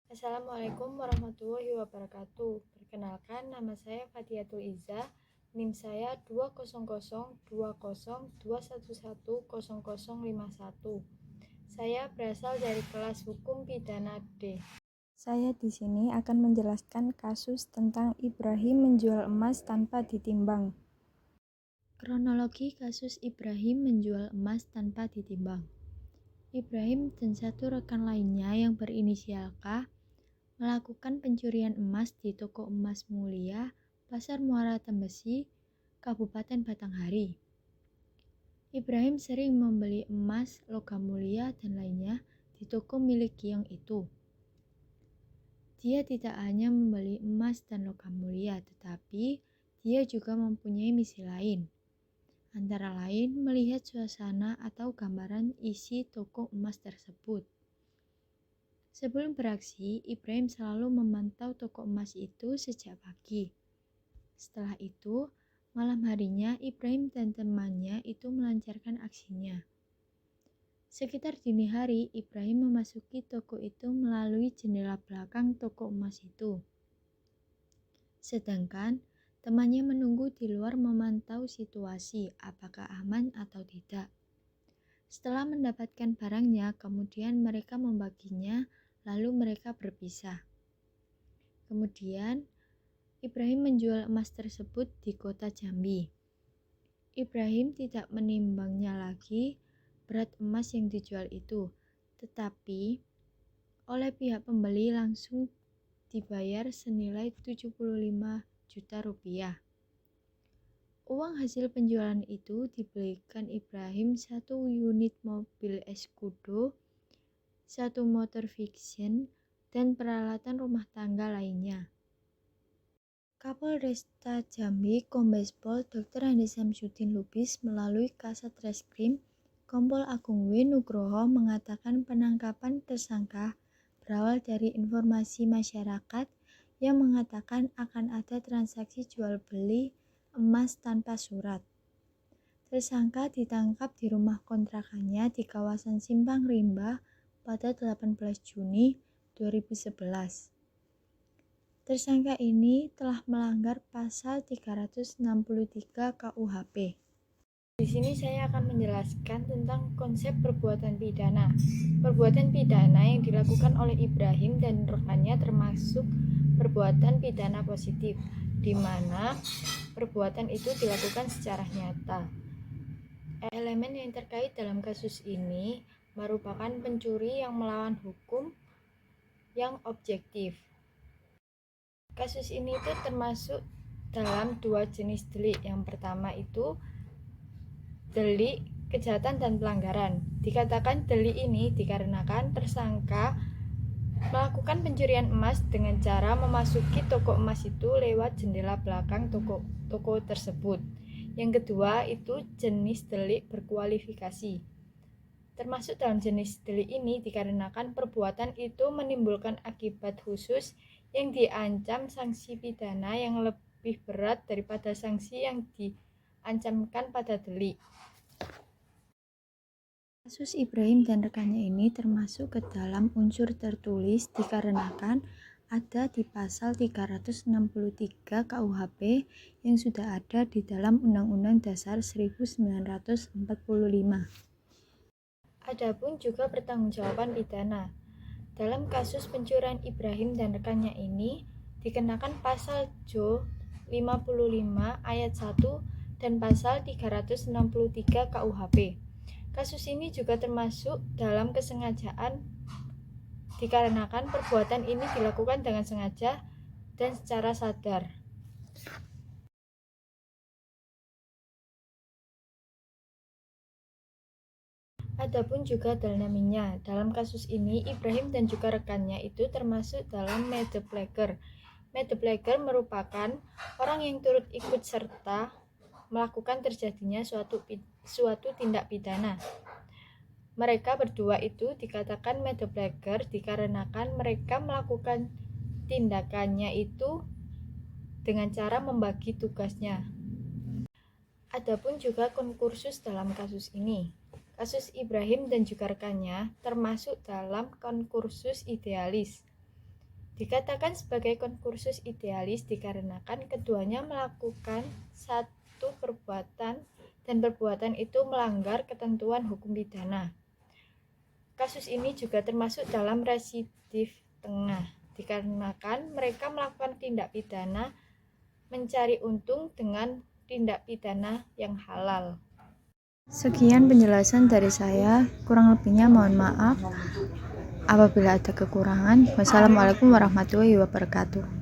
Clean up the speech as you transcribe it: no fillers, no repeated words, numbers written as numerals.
Assalamualaikum warahmatullahi wabarakatuh. Perkenalkan, nama saya Fatiatul Iza. NIM saya 2002021110051. Saya berasal dari kelas Hukum Pidana D. Saya di sini akan menjelaskan kasus tentang Ibrahim menjual emas tanpa ditimbang. Kronologi kasus Ibrahim menjual emas tanpa ditimbang. Ibrahim dan satu rekan lainnya yang berinisial K melakukan pencurian emas di toko emas Mulia, Pasar Muara Tembesi, Kabupaten Batanghari. Ibrahim sering membeli emas, logam mulia, dan lainnya di toko milik Giong itu. Dia tidak hanya membeli emas dan logam mulia, tetapi dia juga mempunyai misi lain. Antara lain melihat suasana atau gambaran isi toko emas tersebut. Sebelum beraksi, Ibrahim selalu memantau toko emas itu sejak pagi. Setelah itu, malam harinya Ibrahim dan temannya itu melancarkan aksinya. Sekitar dini hari, Ibrahim memasuki toko itu melalui jendela belakang toko emas itu. Sedangkan temannya menunggu di luar memantau situasi apakah aman atau tidak. Setelah mendapatkan barangnya, kemudian mereka membaginya, lalu mereka berpisah. Kemudian, Ibrahim menjual emas tersebut di kota Jambi. Ibrahim tidak menimbangnya lagi berat emas yang dijual itu, tetapi oleh pihak pembeli langsung dibayar senilai 75 juta rupiah. Uang hasil penjualan itu dibelikan Ibrahim satu unit mobil Escudo, satu motor Vision, dan peralatan rumah tangga lainnya. Kapolresta Jambi Kombes Pol Dr. Andi Samsudin Lubis melalui Kasat Reskrim Kompol Agung W. Nugroho mengatakan penangkapan tersangka berawal dari informasi masyarakat yang mengatakan akan ada transaksi jual beli emas tanpa surat. Tersangka ditangkap di rumah kontrakannya di kawasan Simpang Rimba pada 18 Juni 2011. Tersangka ini telah melanggar pasal 363 KUHP. Di sini saya akan menjelaskan tentang konsep perbuatan pidana. Perbuatan pidana yang dilakukan oleh Ibrahim dan rekannya termasuk perbuatan pidana positif, di mana perbuatan itu dilakukan secara nyata. Elemen yang terkait dalam kasus ini merupakan pencuri yang melawan hukum yang objektif. Kasus ini itu termasuk dalam dua jenis delik. Yang pertama itu delik kejahatan dan pelanggaran. Dikatakan delik ini dikarenakan tersangka melakukan pencurian emas dengan cara memasuki toko emas itu lewat jendela belakang toko tersebut. Yang kedua itu jenis delik berkualifikasi. Termasuk dalam jenis delik ini dikarenakan perbuatan itu menimbulkan akibat khusus yang diancam sanksi pidana yang lebih berat daripada sanksi yang diancamkan pada delik. Kasus Ibrahim dan rekannya ini termasuk ke dalam unsur tertulis dikarenakan ada di pasal 363 KUHP yang sudah ada di dalam Undang-Undang Dasar 1945. Adapun juga pertanggungjawaban pidana. Dalam kasus pencurian Ibrahim dan rekannya ini dikenakan pasal Jo 55 ayat 1 dan pasal 363 KUHP. Kasus ini juga termasuk dalam kesengajaan dikarenakan perbuatan ini dilakukan dengan sengaja dan secara sadar. Adapun juga dalaminya. Dalam kasus ini, Ibrahim dan juga rekannya itu termasuk dalam medepleger. Medepleger merupakan orang yang turut ikut serta melakukan terjadinya suatu tindak pidana. Mereka berdua itu dikatakan medepleger dikarenakan mereka melakukan tindakannya itu dengan cara membagi tugasnya. Adapun juga konkursus dalam kasus ini. Kasus Ibrahim dan juga rekannya termasuk dalam konkursus idealis. Dikatakan sebagai konkursus idealis dikarenakan keduanya melakukan satu perbuatan dan perbuatan itu melanggar ketentuan hukum pidana. Kasus ini juga termasuk dalam residif tengah, dikarenakan mereka melakukan tindak pidana mencari untung dengan tindak pidana yang halal. Sekian penjelasan dari saya, kurang lebihnya mohon maaf apabila ada kekurangan. Wassalamualaikum warahmatullahi wabarakatuh.